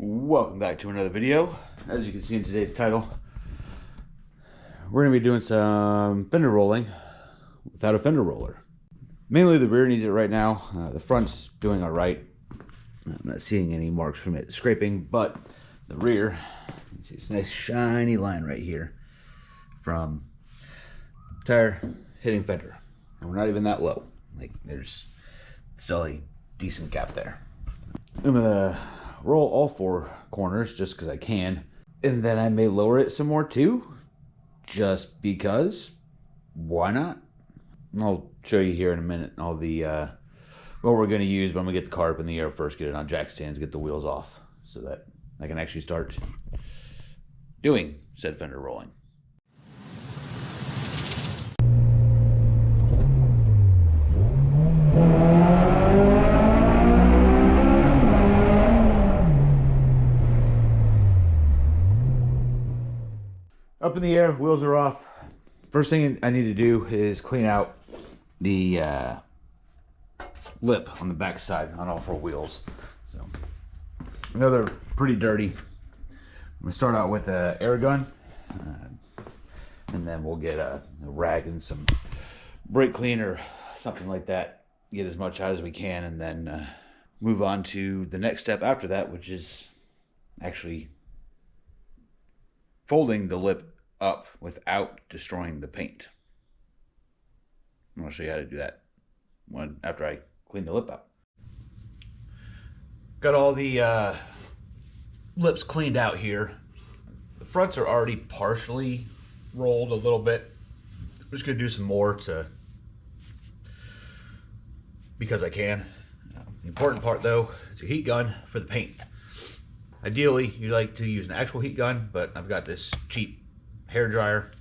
Welcome back to another video. As you can see in today's title, we're going to be doing some fender rolling without a fender roller. Mainly the rear needs it right now. The front's doing alright. I'm not seeing any marks from it scraping, but the rear, you see this nice shiny line right here from tire hitting fender. And we're not even that low. Like, there's still a decent gap there. I'm going to roll all four corners just because I can, and then I may lower it some more too, just because. Why not? I'll show you here in a minute all the what we're going to use, but I'm going to get the car up in the air first, get it on jack stands, get the wheels off so that I can actually start doing said fender rolling. Up in the air, wheels are off. First thing I need to do is clean out the lip on the back side on all four wheels. So I know they're pretty dirty. I'm gonna start out with an air gun, and then we'll get a rag and some brake cleaner, something like that. Get as much out as we can, and then move on to the next step after that, which is actually folding the lip up without destroying the paint. I'm going to show you how to do that after I clean the lip out. Got all the lips cleaned out here. The fronts are already partially rolled a little bit. I'm just going to do some more because I can. The important part though is your heat gun for the paint. Ideally, you'd like to use an actual heat gun, but I've got this cheap hair dryer.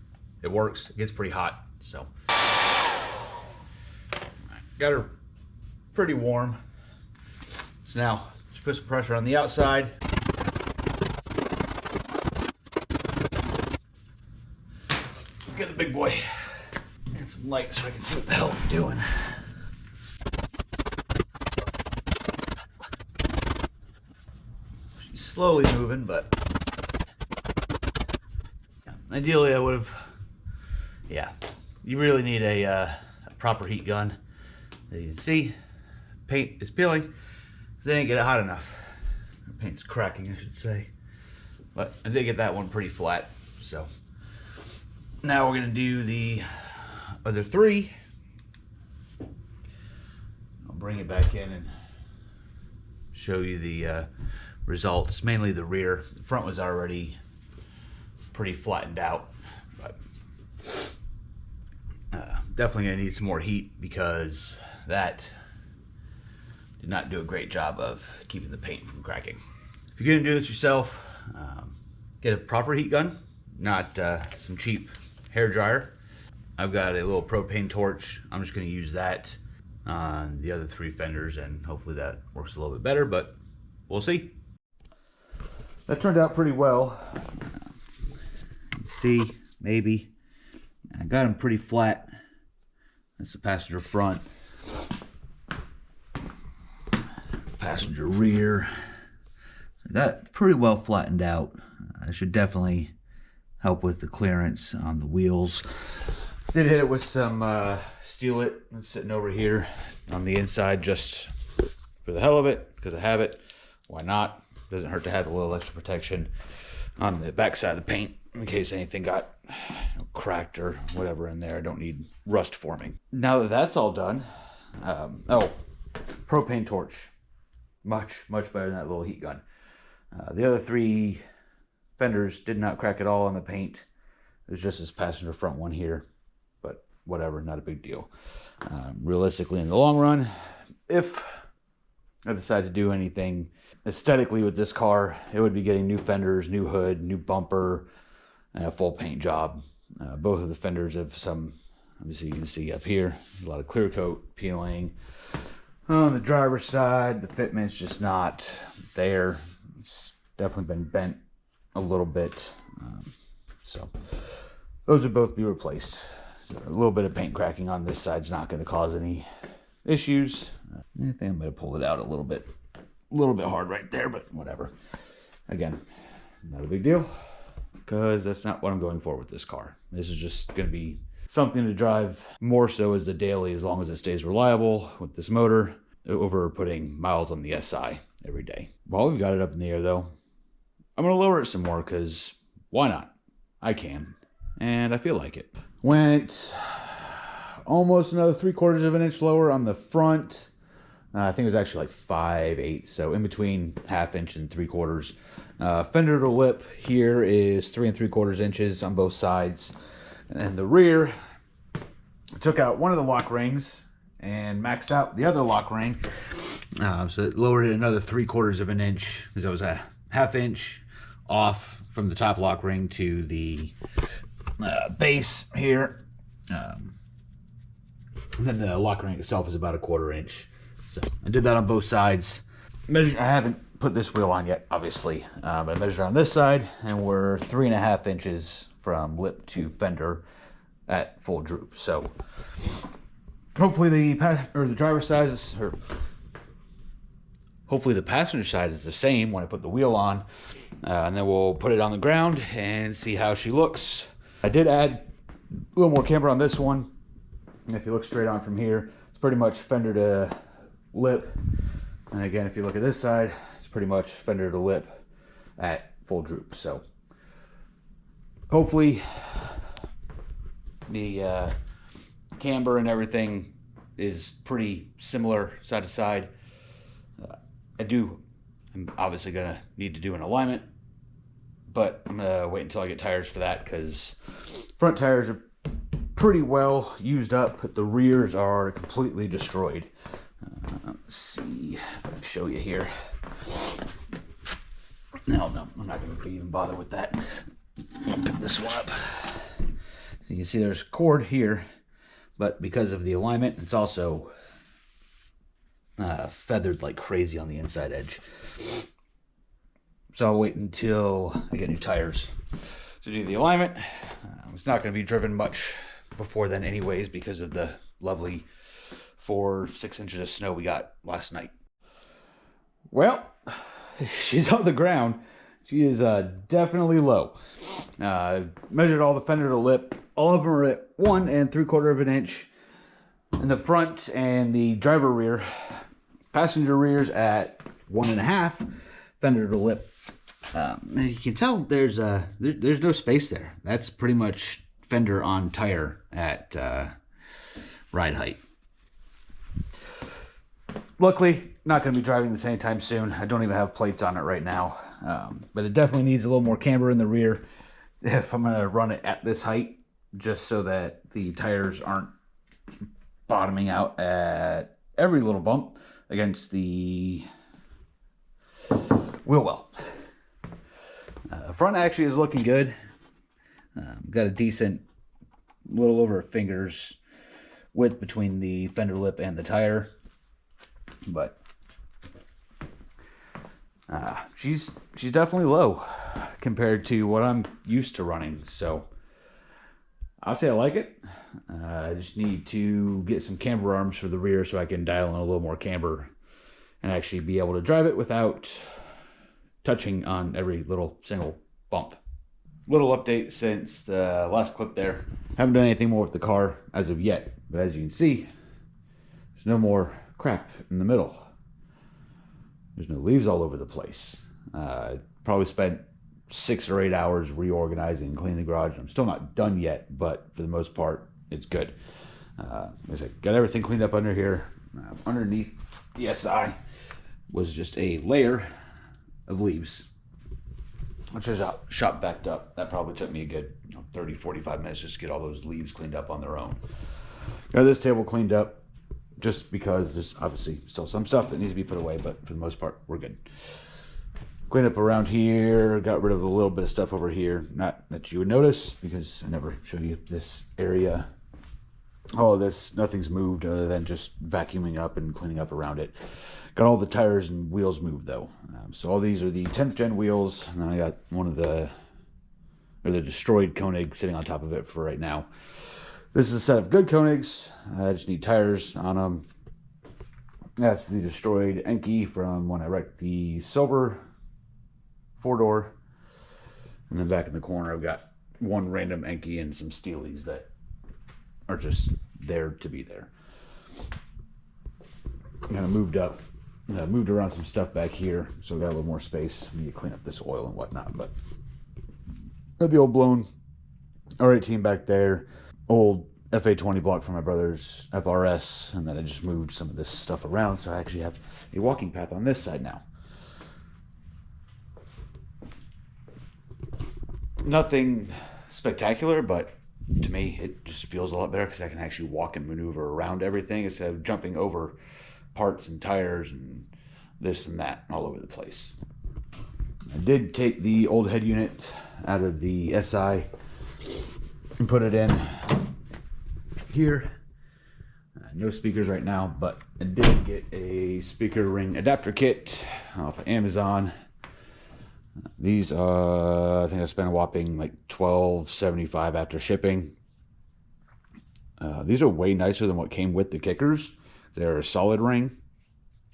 It works. It gets pretty hot, so got her pretty warm. So now just put some pressure on the outside. Let's get the big boy and some light so I can see what the hell I'm doing. Slowly moving, but ideally I would have, you really need a proper heat gun. As you can see, paint is peeling, they didn't get it hot enough. The paint's cracking, I should say. But I did get that one pretty flat. So now we're gonna do the other three. I'll bring it back in and show you the results, mainly the rear. The front was already pretty flattened out, but definitely gonna need some more heat because that did not do a great job of keeping the paint from cracking. If you're gonna do this yourself, get a proper heat gun, not some cheap hair dryer. I've got a little propane torch. I'm just gonna use that on the other three fenders, and hopefully that works a little bit better, but we'll see. That turned out pretty well. See, maybe. I got them pretty flat. That's the passenger front. Passenger rear. I got it pretty well flattened out. I should definitely help with the clearance on the wheels. Did hit it with some steel it that's sitting over here on the inside just for the hell of it, because I have it. Why not? Doesn't hurt to have a little extra protection on the back side of the paint in case anything got cracked or whatever in there. I don't need rust forming. Now that that's all done, propane torch. Much better than that little heat gun. The other three fenders did not crack at all on the paint. It was just this passenger front one here, but whatever, not a big deal. Realistically, in the long run, if I decide to do anything aesthetically with this car, it would be getting new fenders, new hood, new bumper, and a full paint job. Both of the fenders have some, obviously you can see up here, a lot of clear coat peeling. On the driver's side, the fitment's just not there. It's definitely been bent a little bit. So those would both be replaced. So a little bit of paint cracking on this side's not going to cause any issues. I think I'm going to pull it out a little bit hard right there, but whatever. Again, not a big deal, because that's not what I'm going for with this car. This is just going to be something to drive more so as the daily, as long as it stays reliable with this motor, over putting miles on the SI every day. While we've got it up in the air though, I'm going to lower it some more, because why not? I can, and I feel like it. Went almost another 3/4 of an inch lower on the front. I think it was actually like 5/8, so in between 1/2 inch and 3/4. Fender to lip here is 3 3/4 inches on both sides. And the rear, I took out one of the lock rings and maxed out the other lock ring. So it lowered it another 3/4 of an inch, because it was a 1/2 inch off from the top lock ring to the base here. And then the lock ring itself is about 1/4 inch. So I did that on both sides. I haven't put this wheel on yet, obviously. But I measured on this side, and we're 3.5 inches from lip to fender at full droop. So hopefully the driver's side is, or hopefully the passenger side is the same when I put the wheel on. And then we'll put it on the ground and see how she looks. I did add a little more camber on this one. And if you look straight on from here, it's pretty much fender to lip. And again, if you look at this side, it's pretty much fender to lip at full droop. So hopefully the camber and everything is pretty similar side to side. I'm obviously gonna need to do an alignment, but I'm gonna wait until I get tires for that, because front tires are pretty well used up, but the rears are completely destroyed. Let's see if I can show you here. No, I'm not gonna even bother with that. I'll pick this one up. So you can see there's cord here, but because of the alignment, it's also feathered like crazy on the inside edge. So I'll wait until I get new tires to do the alignment. It's not going to be driven much before then anyways, because of the lovely 4-6 inches of snow we got last night. Well, she's on the ground. She is definitely low. Measured all the fender to lip. All of them are at 1 3/4 of an inch in the front, and the driver rear. Passenger rear's at 1.5 fender to lip. You can tell there's no space there. That's pretty much fender on tire at ride height. Luckily, not going to be driving this anytime soon. I don't even have plates on it right now. But it definitely needs a little more camber in the rear if I'm going to run it at this height, just so that the tires aren't bottoming out at every little bump against the wheel well. Front actually is looking good. Got a decent, little over a finger's width between the fender lip and the tire, but she's definitely low compared to what I'm used to running. So I'll say I like it. I just need to get some camber arms for the rear so I can dial in a little more camber and actually be able to drive it without touching on every little single bump. Little update since the last clip there. Haven't done anything more with the car as of yet, but as you can see, there's no more crap in the middle. There's no leaves all over the place. Probably spent 6 or 8 hours reorganizing and cleaning the garage. I'm still not done yet, but for the most part, it's good. Got everything cleaned up under here. Underneath the SI was just a layer of leaves, which is out, shop backed up. That probably took me a good 30-45 minutes just to get all those leaves cleaned up on their own. Got this table cleaned up just because there's obviously still some stuff that needs to be put away, but for the most part, we're good. Cleaned up around here, got rid of a little bit of stuff over here. Not that you would notice, because I never show you this area. All of this, nothing's moved other than just vacuuming up and cleaning up around it. Got all the tires and wheels moved though. So all these are the 10th gen wheels, and then I got one of the destroyed Koenig sitting on top of it for right now. This is a set of good Koenigs. I just need tires on them. That's the destroyed Enki from when I wrecked the silver 4-door. And then back in the corner, I've got one random Enki and some Steelies that are just there to be there. Kind of moved around some stuff back here, so I got a little more space. We need to clean up this oil and whatnot, but got the old blown R18 back there, old FA20 block from my brother's FRS, and then I just moved some of this stuff around, so I actually have a walking path on this side now. Nothing spectacular, but to me it just feels a lot better because I can actually walk and maneuver around everything instead of jumping over parts and tires and this and that all over the place. I did take the old head unit out of the SI and put it in here. No speakers right now, but I did get a speaker ring adapter kit off of Amazon. These I think I spent a whopping like $12.75 after shipping. These are way nicer than what came with the kickers. They're a solid ring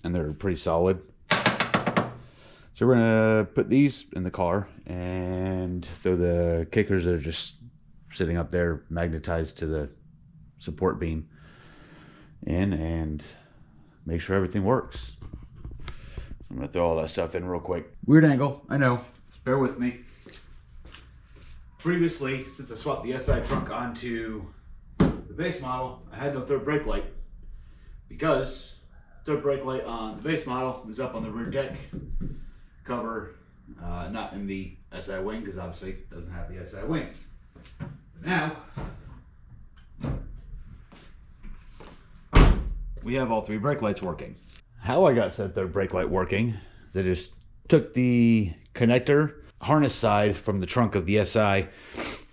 and they're pretty solid. So we're gonna put these in the car and throw the kickers that are just sitting up there magnetized to the support beam in and make sure everything works. I'm gonna throw all that stuff in real quick. Weird angle, I know, just bear with me. Previously, since I swapped the SI trunk onto the base model, I had no third brake light because third brake light on the base model is up on the rear deck cover, not in the SI wing because obviously it doesn't have the SI wing. But now we have all three brake lights working. How I got said third brake light working, they just took the connector harness side from the trunk of the SI,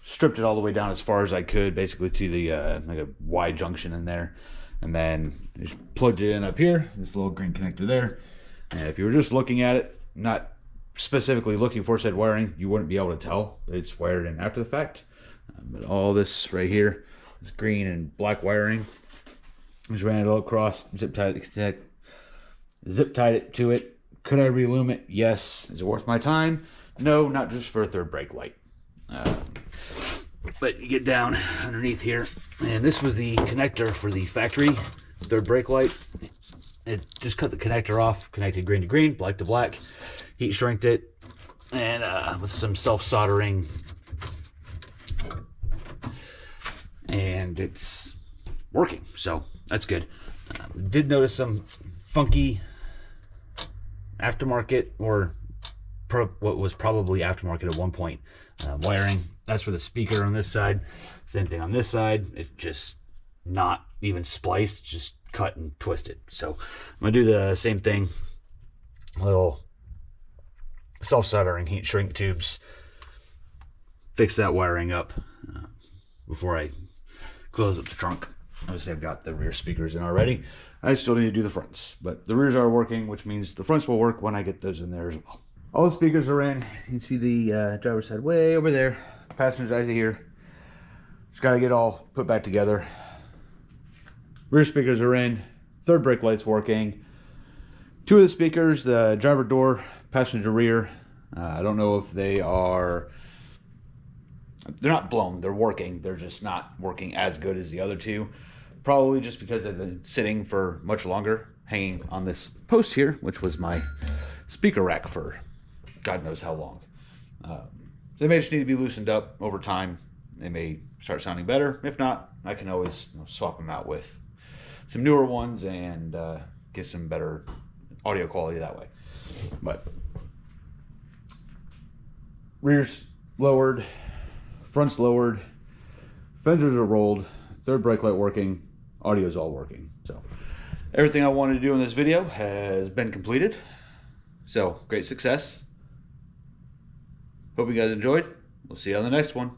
stripped it all the way down as far as I could, basically to the like a Y junction in there, and then just plugged it in up here, this little green connector there. And if you were just looking at it, not specifically looking for said wiring, you wouldn't be able to tell it's wired in after the fact. But all this right here, this green and black wiring, just ran it all across, zip tied it to it. Could I relume it? Yes. Is it worth my time? No, not just for a third brake light. But you get down underneath here, and this was the connector for the factory third brake light. It just cut the connector off, connected green to green, black to black, heat shrinked it, and with some self-soldering, and it's working, so that's good. Did notice some funky aftermarket, or what was probably aftermarket at one point, wiring. That's for the speaker on this side. Same thing on this side. It just not even spliced, just cut and twisted. So I'm gonna do the same thing. Little self-soldering heat shrink tubes. Fix that wiring up before I close up the trunk. Obviously I've got the rear speakers in already. I still need to do the fronts, but the rears are working, which means the fronts will work when I get those in there as well. All the speakers are in. You can see the driver's side way over there. Passenger side here. Just got to get all put back together. Rear speakers are in. Third brake light's working. Two of the speakers, the driver door, passenger rear. I don't know if they're not blown. They're working. They're just not working as good as the other two. Probably just because they've been sitting for much longer, hanging on this post here, which was my speaker rack for God knows how long. They may just need to be loosened up over time. They may start sounding better. If not, I can always swap them out with some newer ones and get some better audio quality that way. But rears lowered, fronts lowered, fenders are rolled, third brake light working, audio is all working. So everything I wanted to do in this video has been completed. So great success. Hope you guys enjoyed. We'll see you on the next one.